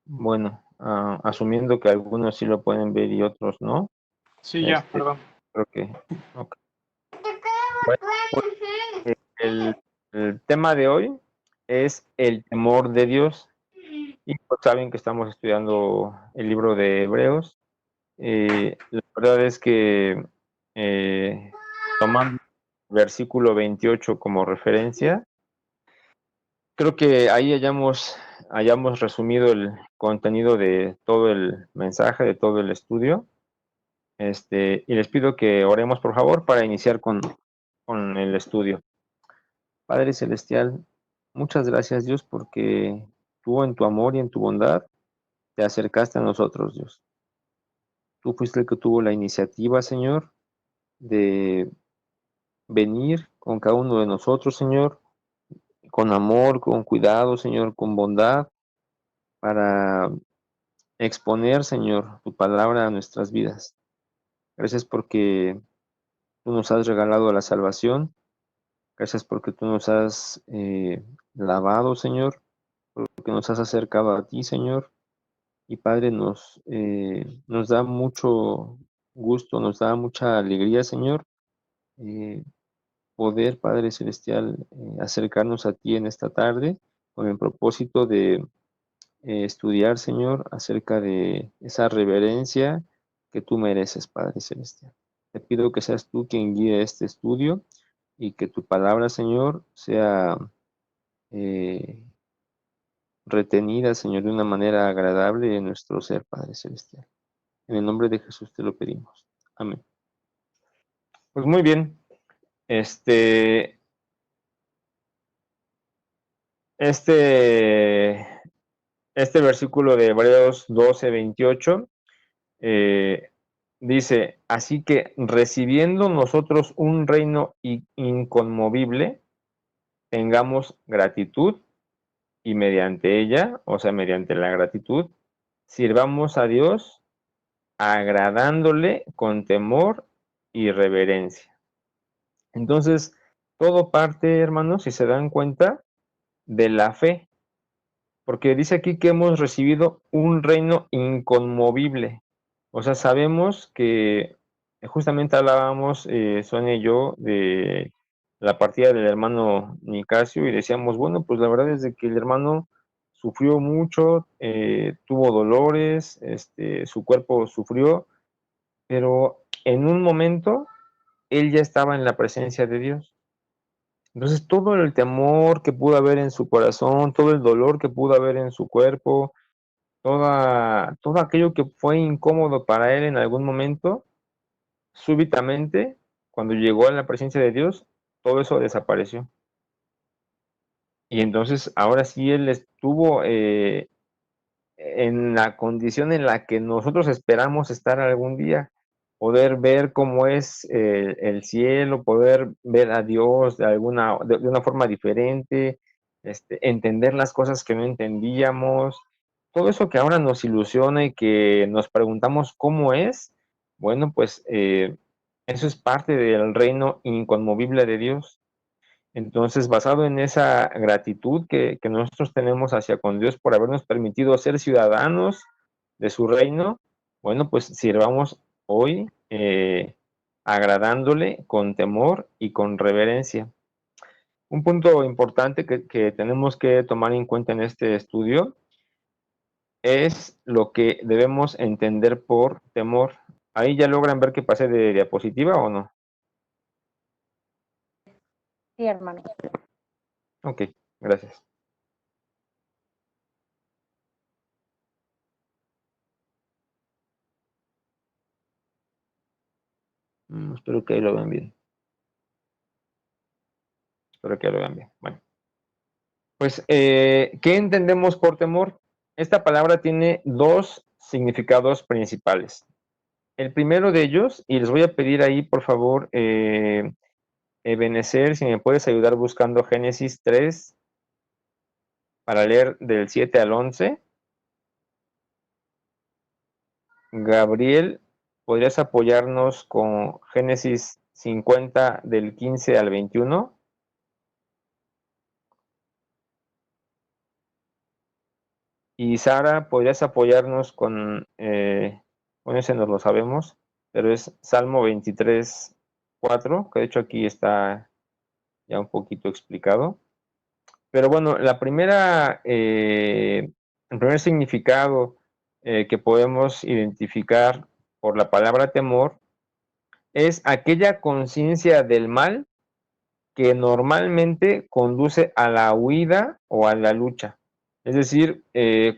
Bueno, asumiendo que algunos sí lo pueden ver y otros no, Sí, ya, perdón. creo que... ok. Bueno, pues, el, el tema de hoy es el temor de Dios. Y pues saben que estamos estudiando el libro de Hebreos. La verdad es que tomando el versículo 28 como referencia, creo que ahí hayamos resumido el contenido de todo el mensaje, de todo el estudio. Y les pido que oremos, por favor, para iniciar con el estudio. Padre Celestial, muchas gracias, Dios, porque tú en tu amor y en tu bondad te acercaste a nosotros, Dios. Tú fuiste el que tuvo la iniciativa, Señor, de venir con cada uno de nosotros, Señor, con amor, con cuidado, Señor, con bondad, para exponer, Señor, tu palabra a nuestras vidas. Gracias porque tú nos has regalado la salvación. Gracias porque tú nos has lavado, Señor, porque nos has acercado a ti, Señor. Y Padre, nos da mucho gusto, nos da mucha alegría, Señor, eh, poder, Padre Celestial, acercarnos a ti en esta tarde con el propósito de estudiar, Señor, acerca de esa reverencia que tú mereces, Padre Celestial. Te pido que seas tú quien guíe este estudio y que tu palabra, Señor, sea eh, retenida, Señor, de una manera agradable en nuestro ser, Padre Celestial. En el nombre de Jesús te lo pedimos. Amén. Pues muy bien. Este, este, este versículo de Hebreos 12:28 dice, así que recibiendo nosotros un reino inconmovible, tengamos gratitud y mediante ella, o sea, mediante la gratitud, sirvamos a Dios agradándole con temor y reverencia. Entonces, todo parte, hermanos, si se dan cuenta, de la fe, porque dice aquí que hemos recibido un reino inconmovible. O sea, sabemos que justamente hablábamos, Sonia y yo, de la partida del hermano Nicasio y decíamos, bueno, pues la verdad es de que el hermano sufrió mucho, tuvo dolores, su cuerpo sufrió, pero en un momento él ya estaba en la presencia de Dios. Entonces todo el temor que pudo haber en su corazón, todo el dolor que pudo haber en su cuerpo, todo aquello que fue incómodo para él en algún momento, súbitamente, cuando llegó a la presencia de Dios, todo eso desapareció. Y entonces ahora sí él estuvo en la condición en la que nosotros esperamos estar algún día, poder ver cómo es el cielo, poder ver a Dios de una forma diferente, entender las cosas que no entendíamos, todo eso que ahora nos ilusiona y que nos preguntamos cómo es, bueno, pues eso es parte del reino inconmovible de Dios. Entonces, basado en esa gratitud que nosotros tenemos hacia con Dios por habernos permitido ser ciudadanos de su reino, bueno, pues sirvamos hoy agradándole con temor y con reverencia. Un punto importante que tenemos que tomar en cuenta en este estudio es lo que debemos entender por temor. ¿Ahí ya logran ver que pasé de diapositiva o no? Sí, hermano. Ok, gracias. Espero que ahí lo vean bien. Espero que lo vean bien. Bueno, pues, ¿qué entendemos por temor? Esta palabra tiene dos significados principales. El primero de ellos, y les voy a pedir ahí, por favor, Ebenezer, si me puedes ayudar buscando Génesis 3 para leer del 7 al 11. Gabriel, ¿podrías apoyarnos con Génesis 50 del 15 al 21? Y Sara, ¿podrías apoyarnos con ese nos lo sabemos, pero es Salmo 23, 4, que de hecho aquí está ya un poquito explicado. Pero bueno, el primer significado que podemos identificar por la palabra temor es aquella conciencia del mal que normalmente conduce a la huida o a la lucha. Es decir,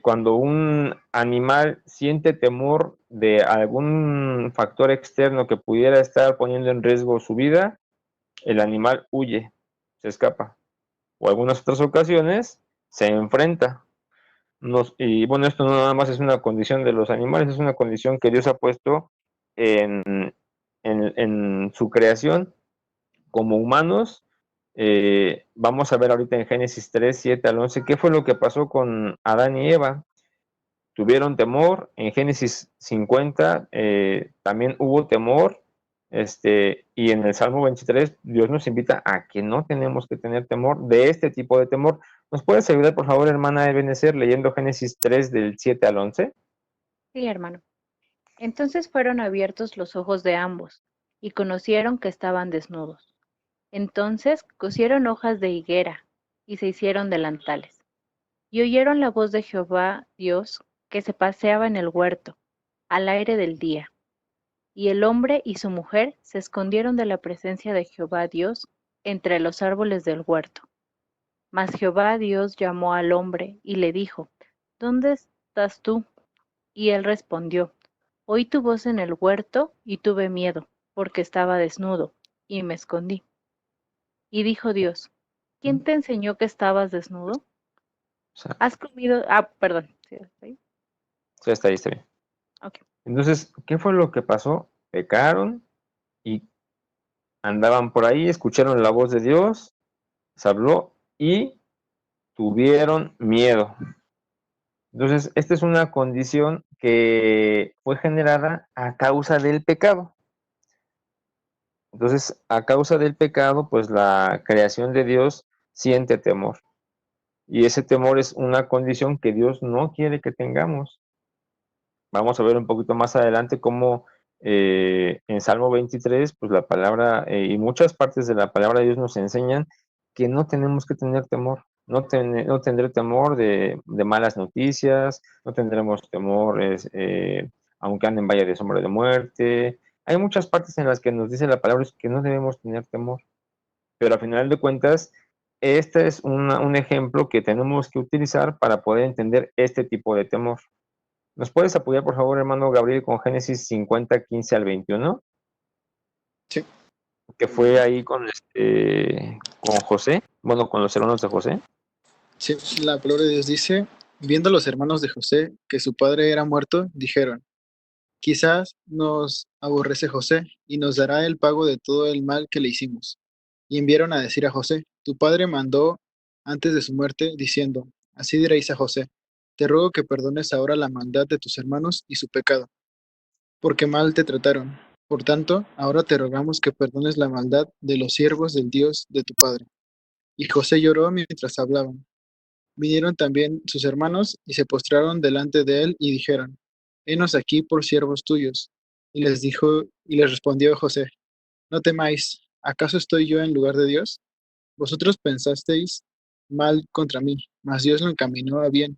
cuando un animal siente temor de algún factor externo que pudiera estar poniendo en riesgo su vida, el animal huye, se escapa. O algunas otras ocasiones se enfrenta. Y bueno, esto no nada más es una condición de los animales, es una condición que Dios ha puesto en, en su creación como humanos. Vamos a ver ahorita en Génesis 3, 7 al 11, qué fue lo que pasó con Adán y Eva. Tuvieron temor. En Génesis 50 también hubo temor. Y en el Salmo 23 Dios nos invita a que no tenemos que tener temor de este tipo de temor. ¿Nos puedes ayudar, por favor, hermana Ebenezer, leyendo Génesis 3 del 7 al 11? Sí, hermano. Entonces fueron abiertos los ojos de ambos, y conocieron que estaban desnudos. Entonces cosieron hojas de higuera, y se hicieron delantales. Y oyeron la voz de Jehová Dios, que se paseaba en el huerto, al aire del día. Y el hombre y su mujer se escondieron de la presencia de Jehová Dios entre los árboles del huerto. Mas Jehová Dios llamó al hombre y le dijo, ¿Dónde estás tú? Y él respondió, Oí tu voz en el huerto y tuve miedo, porque estaba desnudo, y me escondí. Y dijo Dios, ¿quién te enseñó que estabas desnudo? O sea, ¿Has comido? Ah, perdón. ¿Sí, está ahí? sí, está ahí, está bien. Ok. Entonces, ¿qué fue lo que pasó? Pecaron y andaban por ahí, escucharon la voz de Dios, se habló y tuvieron miedo. Entonces, esta es una condición que fue generada a causa del pecado. Entonces, a causa del pecado, pues la creación de Dios siente temor. Y ese temor es una condición que Dios no quiere que tengamos. Vamos a ver un poquito más adelante cómo en Salmo 23, pues la palabra y muchas partes de la palabra de Dios nos enseñan que no tenemos que tener temor. No tendré temor de malas noticias, no tendremos temor, aunque ande en valle de sombra de muerte. Hay muchas partes en las que nos dice la palabra que no debemos tener temor, pero a final de cuentas, este es un ejemplo que tenemos que utilizar para poder entender este tipo de temor. ¿Nos puedes apoyar, por favor, hermano Gabriel, con Génesis 50, 15 al 21? Sí. Que fue ahí con José, bueno, con los hermanos de José. Sí, la palabra de Dios dice, viendo los hermanos de José que su padre era muerto, dijeron, quizás nos aborrece José y nos dará el pago de todo el mal que le hicimos. Y enviaron a decir a José, tu padre mandó antes de su muerte, diciendo, así diréis a José, te ruego que perdones ahora la maldad de tus hermanos y su pecado, porque mal te trataron. Por tanto, ahora te rogamos que perdones la maldad de los siervos del Dios de tu padre. Y José lloró mientras hablaban. Vinieron también sus hermanos y se postraron delante de él y dijeron, Henos aquí por siervos tuyos. Y les respondió José, no temáis, ¿acaso estoy yo en lugar de Dios? Vosotros pensasteis mal contra mí, mas Dios lo encaminó a bien,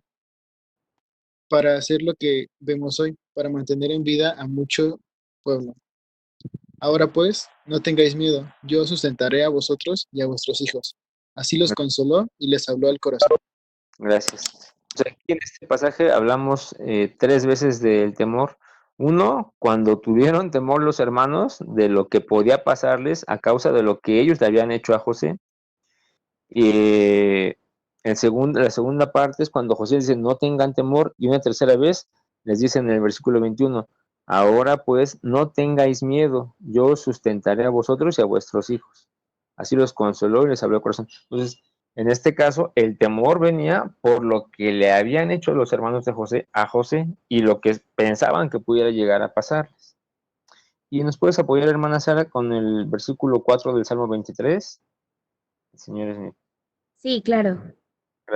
para hacer lo que vemos hoy, para mantener en vida a mucho pueblo. Ahora pues, no tengáis miedo, yo os sustentaré a vosotros y a vuestros hijos. Así los consoló y les habló al corazón. Gracias. O sea, aquí en este pasaje hablamos tres veces del temor. Uno, cuando tuvieron temor los hermanos de lo que podía pasarles a causa de lo que ellos le habían hecho a José. Y la segunda parte es cuando José dice, no tengan temor, y una tercera vez les dice en el versículo 21, ahora pues no tengáis miedo, yo os sustentaré a vosotros y a vuestros hijos. Así los consoló y les habló el corazón. Entonces, en este caso, el temor venía por lo que le habían hecho los hermanos de José a José y lo que pensaban que pudiera llegar a pasarles. ¿Y nos puedes apoyar, hermana Sara, con el versículo 4 del Salmo 23? Señores, Sí, claro.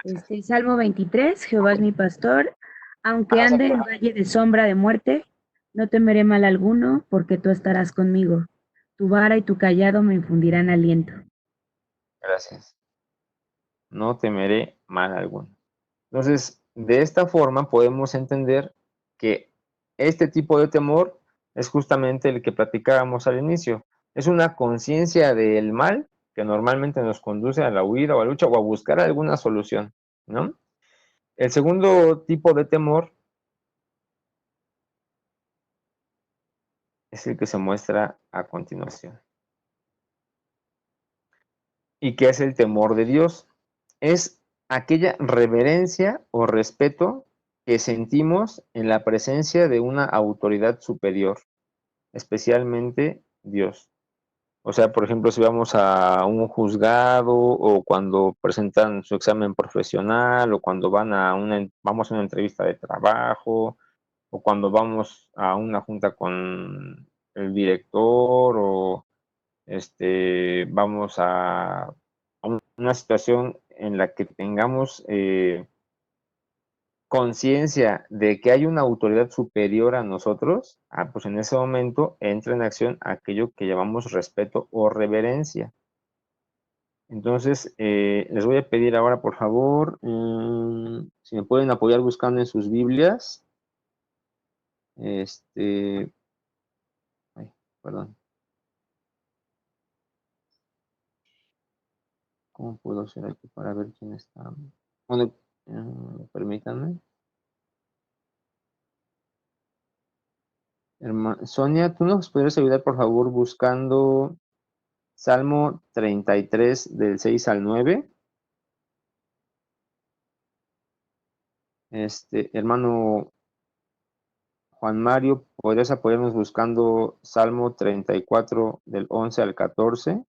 Gracias. Salmo 23, Jehová es mi pastor, aunque Ah, ande exacto. en valle de sombra de muerte, no temeré mal alguno, porque tú estarás conmigo. Tu vara y tu callado me infundirán aliento. Gracias. No temeré mal alguno. Entonces, de esta forma podemos entender que este tipo de temor es justamente el que platicábamos al inicio. Es una conciencia del mal que normalmente nos conduce a la huida o a la lucha o a buscar alguna solución, ¿no? El segundo tipo de temor es el que se muestra a continuación. ¿Y qué es el temor de Dios? Es aquella reverencia o respeto que sentimos en la presencia de una autoridad superior, especialmente Dios. O sea, por ejemplo, si vamos a un juzgado o cuando presentan su examen profesional o cuando vamos a una entrevista de trabajo o cuando vamos a una junta con el director o vamos a una situación en la que tengamos conciencia de que hay una autoridad superior a nosotros, pues en ese momento entra en acción aquello que llamamos respeto o reverencia. Entonces, les voy a pedir ahora, por favor, si me pueden apoyar buscando en sus Biblias. Este, ay, perdón, ¿cómo puedo hacer aquí para ver quién está? Bueno, permítanme. Sonia, ¿tú nos podrías ayudar, por favor, buscando Salmo 33 del 6 al 9? Hermano Juan Mario, ¿podrías apoyarnos buscando Salmo 34 del 11 al 14?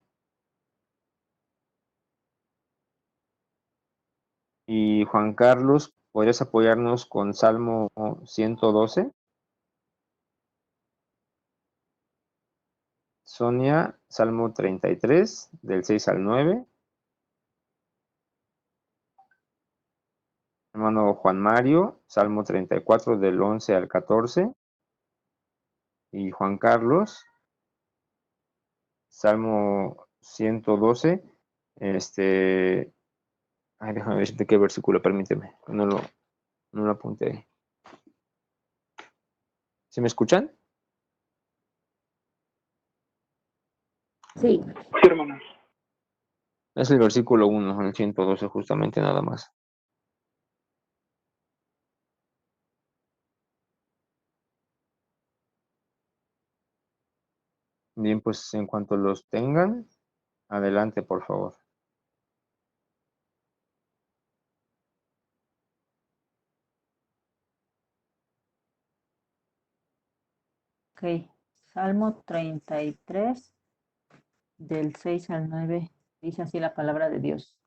Y Juan Carlos, ¿podrías apoyarnos con Salmo 112? Sonia, Salmo 33 del 6 al 9. Hermano Juan Mario, Salmo 34 del 11 al 14. Y Juan Carlos, Salmo 112. Déjame ver de qué versículo, permíteme. No lo apunté. ¿Sí me escuchan? Sí. Sí, hermano. Es el versículo 1, el 112, justamente nada más. Bien, pues en cuanto los tengan, adelante, por favor. Ok, Salmo 33, del 6 al 9, dice así la palabra de Dios.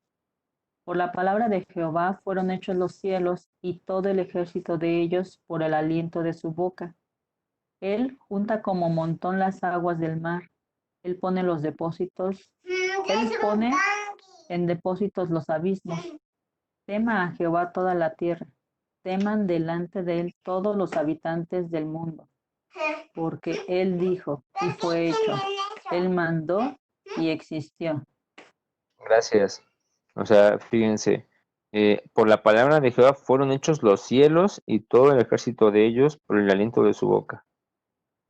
Por la palabra de Jehová fueron hechos los cielos y todo el ejército de ellos por el aliento de su boca. Él junta como montón las aguas del mar. Él pone los depósitos. Él pone en depósitos los abismos. Tema a Jehová toda la tierra. Teman delante de él todos los habitantes del mundo. Porque él dijo y fue hecho. Él mandó y existió. Gracias. O sea, fíjense, por la palabra de Jehová fueron hechos los cielos y todo el ejército de ellos por el aliento de su boca.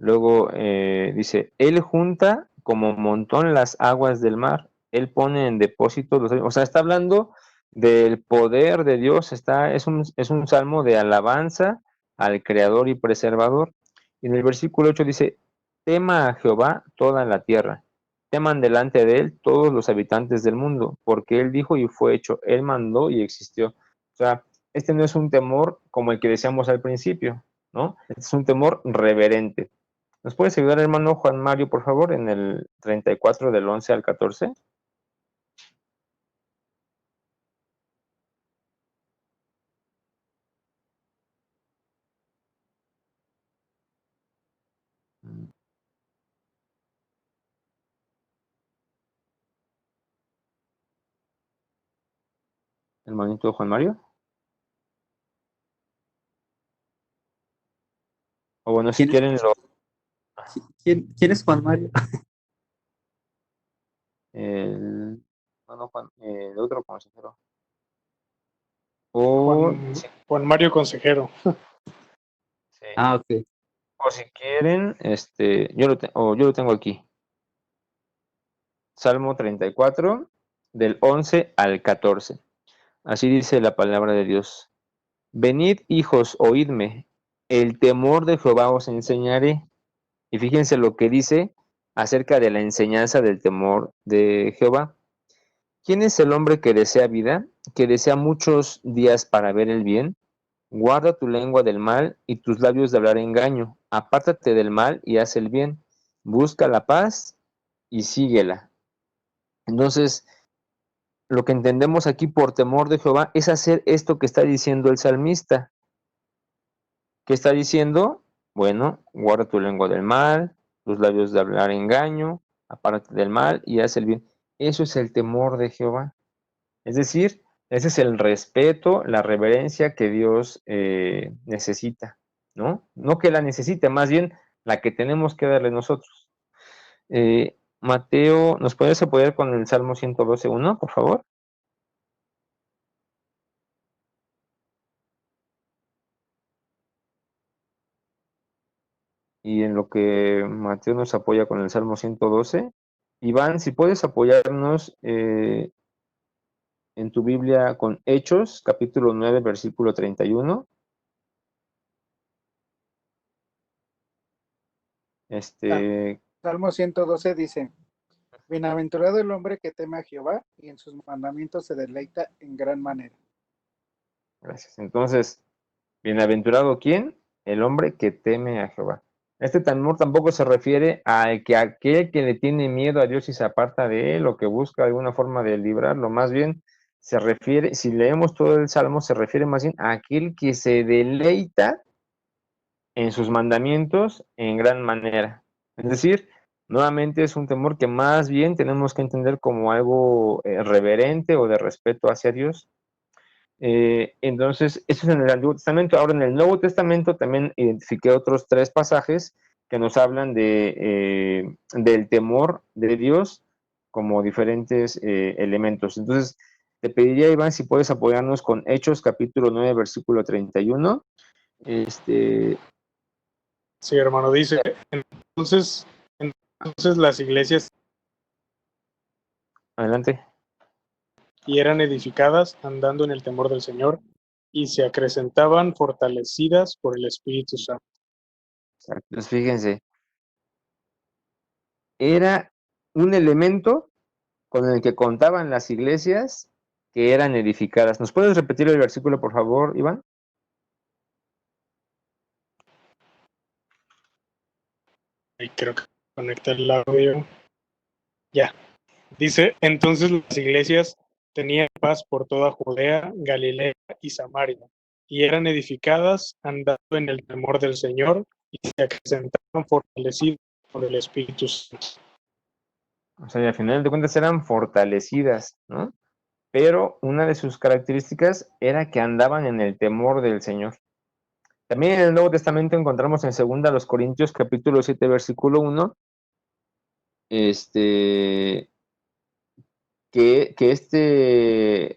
Luego dice, Él junta como montón las aguas del mar, Él pone en depósito o sea, está hablando del poder de Dios, es un salmo de alabanza al Creador y Preservador. Y en el versículo 8 dice, tema a Jehová toda la tierra, teman delante de Él todos los habitantes del mundo, porque Él dijo y fue hecho, Él mandó y existió. O sea, este no es un temor como el que decíamos al principio, ¿no? Este es un temor reverente. ¿Nos puedes ayudar, hermano Juan Mario, por favor, en el 34 del 11 al 14? hermanito Juan Mario. O bueno, si quieren lo... ¿Quién es Juan Mario? Juan, el otro consejero. O, Juan Mario Consejero. sí. Ok. O si quieren, yo lo tengo aquí. Salmo 34, del 11 al 14. Así dice la palabra de Dios. Venid, hijos, oídme, el temor de Jehová os enseñaré. Y fíjense lo que dice acerca de la enseñanza del temor de Jehová. ¿Quién es el hombre que desea vida, que desea muchos días para ver el bien? Guarda tu lengua del mal y tus labios de hablar engaño. Apártate del mal y haz el bien. Busca la paz y síguela. Entonces, lo que entendemos aquí por temor de Jehová es hacer esto que está diciendo el salmista. ¿Qué está diciendo? Bueno, guarda tu lengua del mal, tus labios de hablar engaño, apártate del mal y haz el bien. Eso es el temor de Jehová. Es decir, ese es el respeto, la reverencia que Dios necesita, ¿no? No que la necesite, más bien la que tenemos que darle nosotros. Mateo, ¿nos puedes apoyar con el Salmo 112.1, por favor? Y en lo que Mateo nos apoya con el Salmo 112, Iván, si puedes apoyarnos en tu Biblia con Hechos, capítulo 9, versículo 31. Salmo 112 dice, bienaventurado el hombre que teme a Jehová y en sus mandamientos se deleita en gran manera. Gracias. Entonces, bienaventurado ¿quién? El hombre que teme a Jehová. Este temor tampoco se refiere a que aquel que le tiene miedo a Dios y se aparta de él o que busca alguna forma de librarlo. Más bien se refiere, si leemos todo el Salmo, se refiere más bien a aquel que se deleita en sus mandamientos en gran manera. Es decir, nuevamente es un temor que más bien tenemos que entender como algo reverente o de respeto hacia Dios. Entonces, eso es en el Antiguo Testamento. Ahora, en el Nuevo Testamento también identifiqué otros 3 pasajes que nos hablan del temor de Dios como diferentes elementos. Entonces, te pediría, Iván, si puedes apoyarnos con Hechos capítulo 9, versículo 31. Sí, hermano, dice, entonces las iglesias Adelante. y eran edificadas andando en el temor del Señor y se acrecentaban fortalecidas por el Espíritu Santo. Entonces, fíjense, era un elemento con el que contaban las iglesias que eran edificadas. ¿Nos puedes repetir el versículo, por favor, Iván? Ahí creo que conecta el audio. Ya. Dice, entonces las iglesias tenían paz por toda Judea, Galilea y Samaria, y eran edificadas andando en el temor del Señor y se acrecentaban fortalecidas por el Espíritu Santo. O sea, y al final de cuentas eran fortalecidas, ¿no? Pero una de sus características era que andaban en el temor del Señor. También en el Nuevo Testamento encontramos en 2 Corintios capítulo 7, versículo 1, que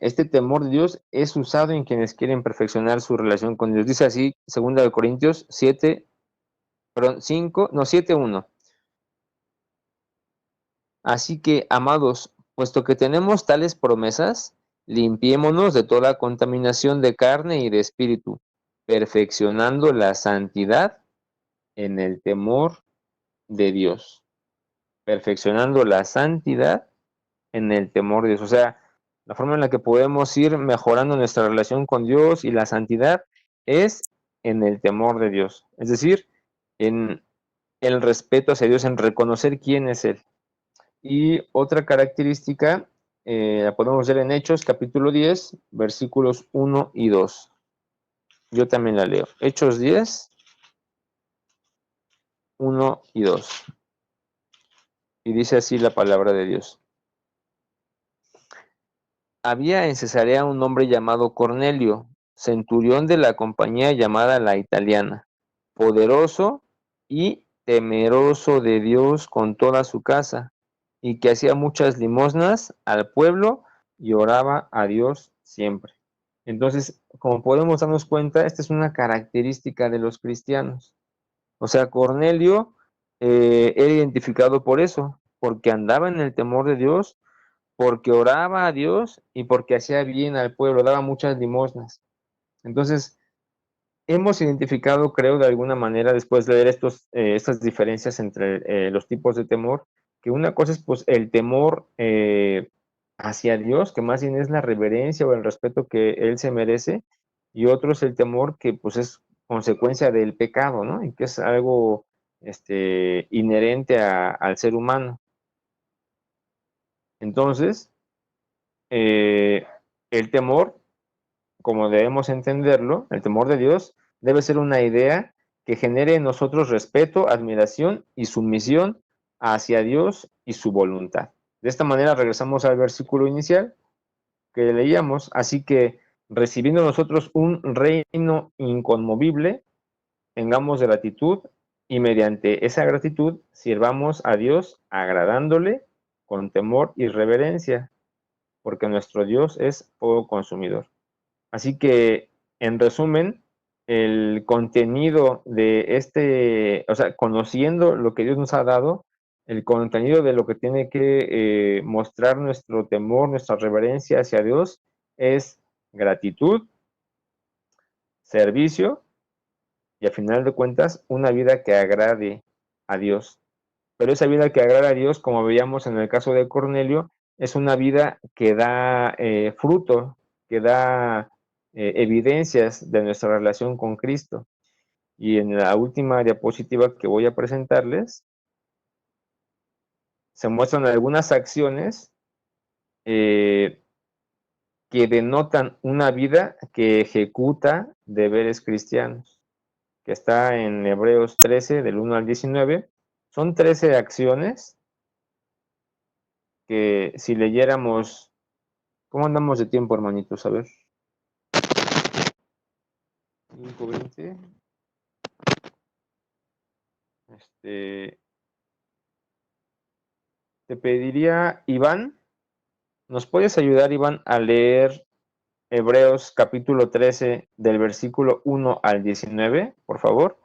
este temor de Dios es usado en quienes quieren perfeccionar su relación con Dios. Dice así, 2 Corintios 7, perdón, 5, no, 7:1. Así que, amados, puesto que tenemos tales promesas, limpiémonos de toda contaminación de carne y de espíritu, perfeccionando la santidad en el temor de Dios. Perfeccionando la santidad en el temor de Dios. O sea, la forma en la que podemos ir mejorando nuestra relación con Dios y la santidad es en el temor de Dios. Es decir, en el respeto hacia Dios, en reconocer quién es Él. Y otra característica la podemos ver en Hechos capítulo 10, versículos 1 y 2. Yo también la leo. Hechos 10, 1 y 2. Y dice así la palabra de Dios. había en Cesarea un hombre llamado Cornelio, centurión de la compañía llamada la Italiana, poderoso y temeroso de Dios con toda su casa, y que hacía muchas limosnas al pueblo y oraba a Dios siempre. Entonces, como podemos darnos cuenta, esta es una característica de los cristianos. O sea, Cornelio era identificado por eso, porque andaba en el temor de Dios, porque oraba a Dios y porque hacía bien al pueblo, daba muchas limosnas. Entonces, hemos identificado, creo, de alguna manera, después de leer estas diferencias entre los tipos de temor, que una cosa es pues el temor hacia Dios, que más bien es la reverencia o el respeto que Él se merece, y otro es el temor que pues es consecuencia del pecado, ¿no? Y que es algo inherente al ser humano. Entonces, el temor, como debemos entenderlo, el temor de Dios debe ser una idea que genere en nosotros respeto, admiración y sumisión hacia Dios y su voluntad. De esta manera regresamos al versículo inicial que leíamos, así que recibiendo nosotros un reino inconmovible, tengamos gratitud y mediante esa gratitud sirvamos a Dios agradándole con temor y reverencia, porque nuestro Dios es fuego consumidor. Así que, en resumen, el contenido de o sea, conociendo lo que Dios nos ha dado, el contenido de lo que tiene que mostrar nuestro temor, nuestra reverencia hacia Dios, es gratitud, servicio y, a final de cuentas, una vida que agrade a Dios. Pero esa vida que agrada a Dios, como veíamos en el caso de Cornelio, es una vida que da fruto, que da evidencias de nuestra relación con Cristo. Y en la última diapositiva que voy a presentarles, se muestran algunas acciones que denotan una vida que ejecuta deberes cristianos, que está en Hebreos 13, del 1 al 19. Son 13 acciones que si leyéramos. ¿Cómo andamos de tiempo, hermanitos? A ver. 5:20. Te pediría, Iván, ¿nos puedes ayudar, Iván, a leer Hebreos capítulo 13 del versículo 1 al 19, por favor?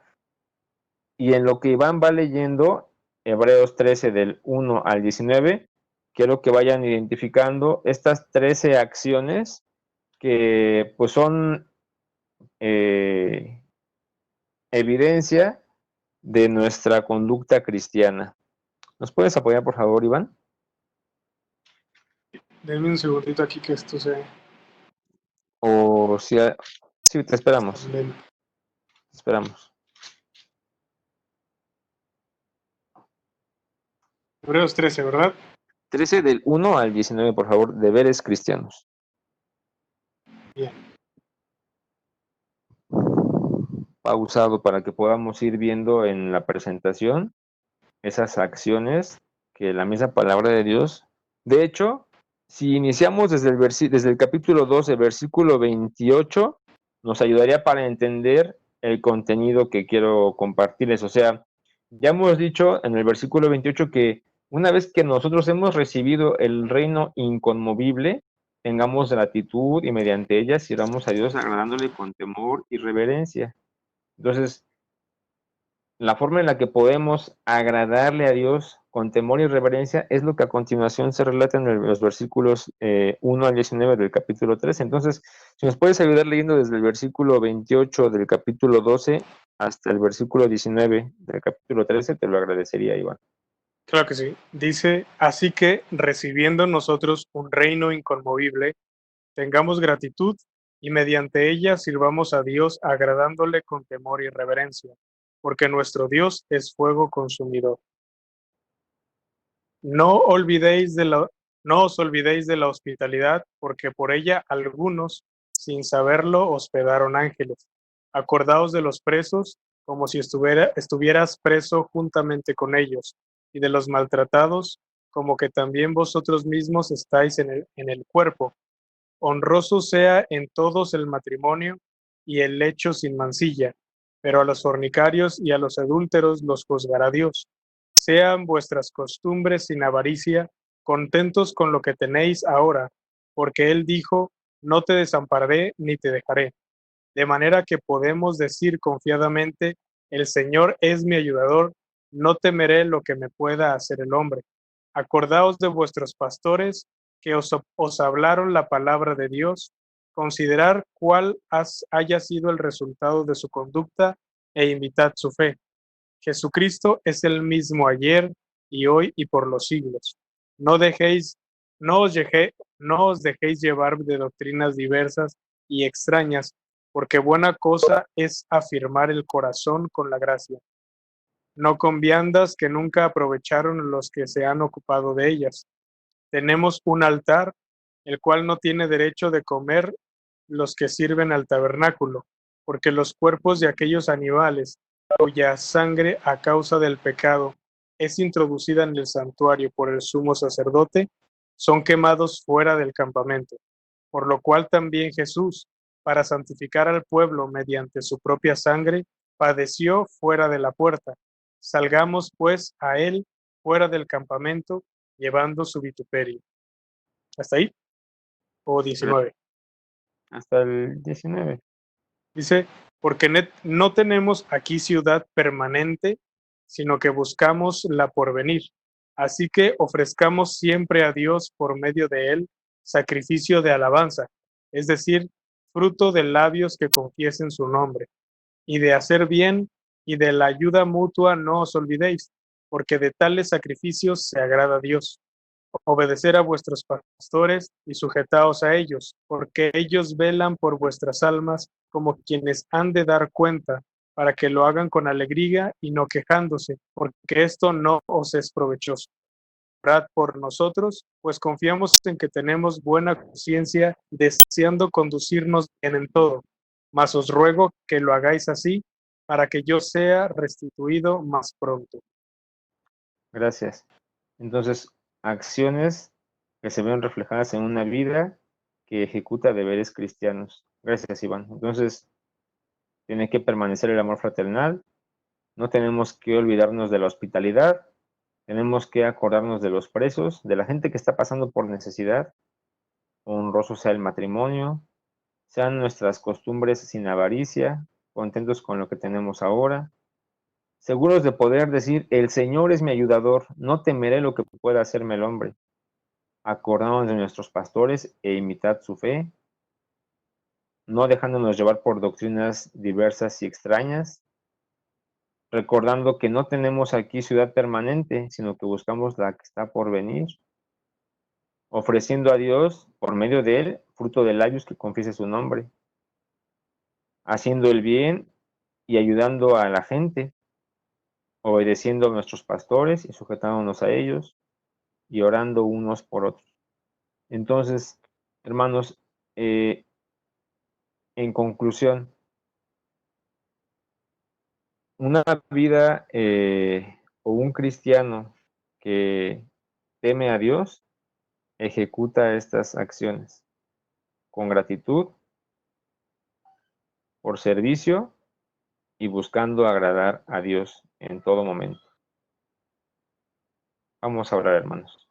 Y en lo que Iván va leyendo, Hebreos 13 del 1 al 19, quiero que vayan identificando estas 13 acciones que pues son evidencia de nuestra conducta cristiana. ¿Nos puedes apoyar, por favor, Iván? Denme un segundito aquí que esto se... O si... Sí, te esperamos. También. Te esperamos. Hebreos 13, ¿verdad? 13 del 1 al 19, por favor, deberes cristianos. Bien. Pausado para que podamos ir viendo en la presentación esas acciones que la misma palabra de Dios. De hecho, si iniciamos desde el capítulo 12, versículo 28, nos ayudaría para entender el contenido que quiero compartirles. O sea, ya hemos dicho en el versículo 28 que una vez que nosotros hemos recibido el reino inconmovible, tengamos gratitud y mediante ella sirvamos a Dios agradándole con temor y reverencia. Entonces, la forma en la que podemos agradarle a Dios con temor y reverencia es lo que a continuación se relata en los versículos 1 al 19 del capítulo 13. Entonces, si nos puedes ayudar leyendo desde el versículo 28 del capítulo 12 hasta el versículo 19 del capítulo 13, te lo agradecería, Iván. Claro que sí. Dice, así que recibiendo nosotros un reino inconmovible, tengamos gratitud y mediante ella sirvamos a Dios agradándole con temor y reverencia, porque nuestro Dios es fuego consumidor. No os olvidéis de la hospitalidad, porque por ella algunos, sin saberlo, hospedaron ángeles. Acordaos de los presos, como si estuvieras preso juntamente con ellos, y de los maltratados, como que también vosotros mismos estáis en el cuerpo. Honroso sea en todos el matrimonio y el lecho sin mancilla, pero a los fornicarios y a los adúlteros los juzgará Dios. Sean vuestras costumbres sin avaricia, contentos con lo que tenéis ahora, porque Él dijo, no te desampararé ni te dejaré. De manera que podemos decir confiadamente, el Señor es mi ayudador, no temeré lo que me pueda hacer el hombre. Acordaos de vuestros pastores que os hablaron la palabra de Dios, considerar cuál haya sido el resultado de su conducta e imitad su fe. Jesucristo es el mismo ayer y hoy y por los siglos. No dejéis, no os dejéis llevar de doctrinas diversas y extrañas, porque buena cosa es afirmar el corazón con la gracia, no con viandas que nunca aprovecharon los que se han ocupado de ellas. Tenemos un altar, el cual no tiene derecho de comer los que sirven al tabernáculo, porque los cuerpos de aquellos animales, cuya sangre a causa del pecado es introducida en el santuario por el sumo sacerdote, son quemados fuera del campamento. Por lo cual también Jesús, para santificar al pueblo mediante su propia sangre, padeció fuera de la puerta. Salgamos pues a él fuera del campamento, llevando su vituperio. ¿Hasta ahí? O 19. Hasta el 19. Dice, porque no tenemos aquí ciudad permanente, sino que buscamos la porvenir. Así que ofrezcamos siempre a Dios por medio de él sacrificio de alabanza, es decir, fruto de labios que confiesen su nombre. Y de hacer bien y de la ayuda mutua no os olvidéis, porque de tales sacrificios se agrada a Dios. Obedecer a vuestros pastores y sujetaos a ellos, porque ellos velan por vuestras almas como quienes han de dar cuenta, para que lo hagan con alegría y no quejándose, porque esto no os es provechoso. Orad por nosotros, pues confiamos en que tenemos buena conciencia, deseando conducirnos bien en todo. Mas os ruego que lo hagáis así, para que yo sea restituido más pronto. Gracias. Entonces, acciones que se ven reflejadas en una vida que ejecuta deberes cristianos. Gracias, Iván. Entonces, tiene que permanecer el amor fraternal. No tenemos que olvidarnos de la hospitalidad. Tenemos que acordarnos de los presos, de la gente que está pasando por necesidad. Honroso sea el matrimonio. Sean nuestras costumbres sin avaricia, contentos con lo que tenemos ahora. Seguros de poder decir, el Señor es mi ayudador, no temeré lo que pueda hacerme el hombre. Acordándonos de nuestros pastores e imitad su fe, no dejándonos llevar por doctrinas diversas y extrañas, recordando que no tenemos aquí ciudad permanente, sino que buscamos la que está por venir, ofreciendo a Dios, por medio de él, fruto de labios que confiese su nombre, haciendo el bien y ayudando a la gente, obedeciendo a nuestros pastores y sujetándonos a ellos, y orando unos por otros. Entonces, hermanos, en conclusión, una vida o un cristiano que teme a Dios ejecuta estas acciones con gratitud, por servicio y buscando agradar a Dios en todo momento. Vamos a orar, hermanos.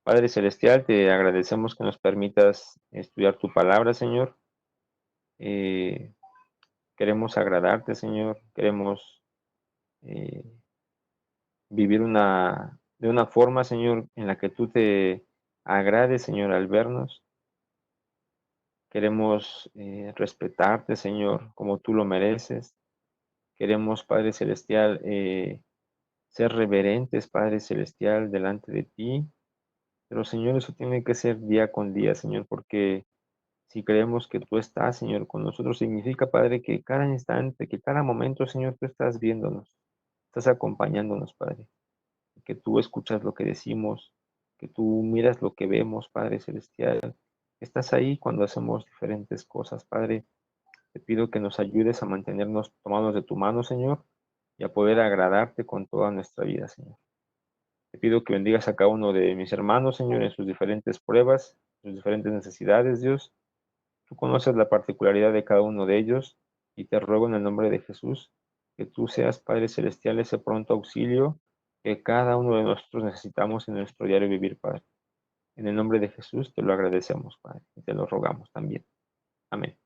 Padre Celestial, te agradecemos que nos permitas estudiar tu palabra, Señor. Queremos agradarte, Señor. Queremos vivir de una forma, Señor, en la que tú te agrades, Señor, al vernos. Queremos respetarte, Señor, como tú lo mereces. Queremos, Padre Celestial, ser reverentes, Padre Celestial, delante de ti. Pero, Señor, eso tiene que ser día con día, Señor, porque si creemos que tú estás, Señor, con nosotros, significa, Padre, que cada instante, que cada momento, Señor, tú estás viéndonos, estás acompañándonos, Padre. Que tú escuchas lo que decimos, que tú miras lo que vemos, Padre Celestial. Estás ahí cuando hacemos diferentes cosas, Padre. Te pido que nos ayudes a mantenernos tomados de tu mano, Señor, y a poder agradarte con toda nuestra vida, Señor. Te pido que bendigas a cada uno de mis hermanos, Señor, en sus diferentes pruebas, sus diferentes necesidades, Dios. Tú conoces la particularidad de cada uno de ellos y te ruego en el nombre de Jesús que tú seas, Padre Celestial, ese pronto auxilio que cada uno de nosotros necesitamos en nuestro diario vivir, Padre. En el nombre de Jesús te lo agradecemos, Padre, y te lo rogamos también. Amén.